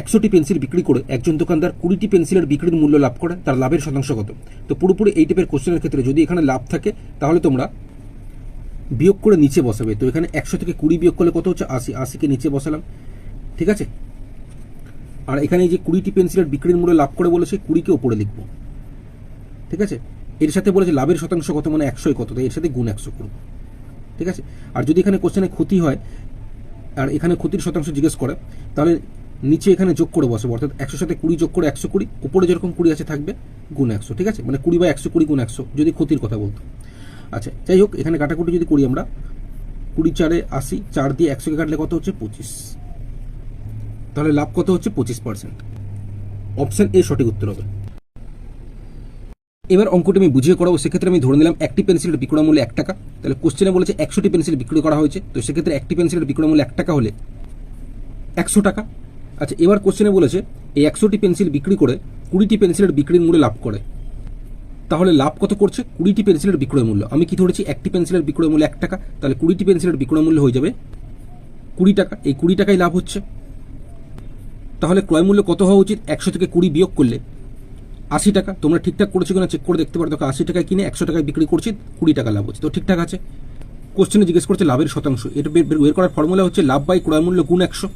100টি pencil বিক্রি করে একজন দোকানদার 20টি পেন্সিলের বিক্রির মূল্য লাভ করে, তার লাভের শতাংশ কত? তো পুরোপুরি এই টাইপের কোশ্চেনের ক্ষেত্রে যদি এখানে লাভ থাকে তাহলে তোমরা বিয়োগ করে নিচে বসাবে। তো এখানে 100 থেকে 20 বিয়োগ করলে কত হচ্ছে? 80। 80কে নিচে বসালাম, ঠিক আছে। আর এখানে এই যে 20টি পেন্সিলের বিক্রির মূল্য লাভ করে বলেছে, 20কে ওপরে লিখব, ঠিক আছে। এর সাথে বলেছে লাভের শতাংশ কত, মানে 100 কত, তাই এর সাথে গুণ 100 করব, ঠিক আছে। আর যদি এখানে কোশ্চেনে ক্ষতি হয় আর এখানে ক্ষতির শতাংশ জিজ্ঞেস করে, তাহলে নিচে এখানে যোগ করে বসাবো, অর্থাৎ 100 সাথে 20 যোগ করে 120, উপরে যেরকম 20 আছে থাকবে গুণ 100, ঠিক আছে। মানে 20/120 গুণ 100 যদি ক্ষতির কথা বলতো। আচ্ছা, যাই হোক, এখানে কাটাকুটি যদি করি আমরা, 20 4 80, 4 দিয়ে 100কে কাটলে কত হচ্ছে? 25। তাহলে লাভ কত হচ্ছে? 25%। অপশন এ সঠিক উত্তর হবে। এবার অঙ্কটি আমি বুঝিয়ে করাবো। সেক্ষেত্রে আমি ধরে নিলাম একটি পেন্সিলের বিক্রয় মূল্য 1 টাকা। তাহলে কোশ্চেনে বলেছে 100টি পেন্সিল বিক্রি করা হয়েছে, তো সেক্ষেত্রে একটি পেন্সিলের বিক্রয় মূল্য 1 টাকা হলে 100 টাকা। আচ্ছা, এবার কোশ্চেনে বলেছে এই 100টি পেন্সিল বিক্রি করে 20টি পেন্সিলের বিক্রির মূল্য লাভ করে, তাহলে লাভ কত করছে? 20টি পেন্সিলের বিক্রয় মূল্য। আমি কি ধরেছি? একটি পেন্সিলের বিক্রয় মূল্য 1 টাকা, তাহলে 20টি পেন্সিলের বিক্রয় মূল্য হয়ে যাবে 20 টাকা। এই 20 টাকাই লাভ হচ্ছে। তাহলে ক্রয় মূল্য কত হওয়া উচিত? 100 থেকে 20 বিয়োগ করলে 80 টাকা। তোমরা ঠিকঠাক করেছো কিনা চেক করে দেখতে পারো। দেখো 80 টাকায় কিনে 100 টাকায় বিক্রি করছি, 20 টাকা লাভ হচ্ছে, তো ঠিকঠাক আছে। কোশ্চেনে জিজ্ঞেস করছে লাভের শতাংশ। এটা বের করার ফর্মুলা হচ্ছে লাভ বাই ক্রয় মূল্য গুণ 100।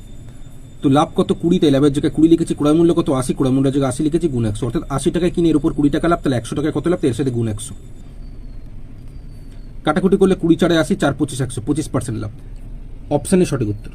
তো লাভ কত? 20, তাই লাভের জায়গায় 20 লিখেছি। ক্রয় মূল্য কত? 80, ক্রয় মূল্যের জায়গায় 80 লিখেছি, গুণ 100। অর্থাৎ 80 টাকায় কিনে এর উপর 20 টাকা লাভ, তাহলে 100 টাকায় কত লাভ? এর সাথে গুণ 100। কাটাকুটি করলে 20 4 80, 4 25 100, 25% লাভ। অপশানে সঠিক উত্তর।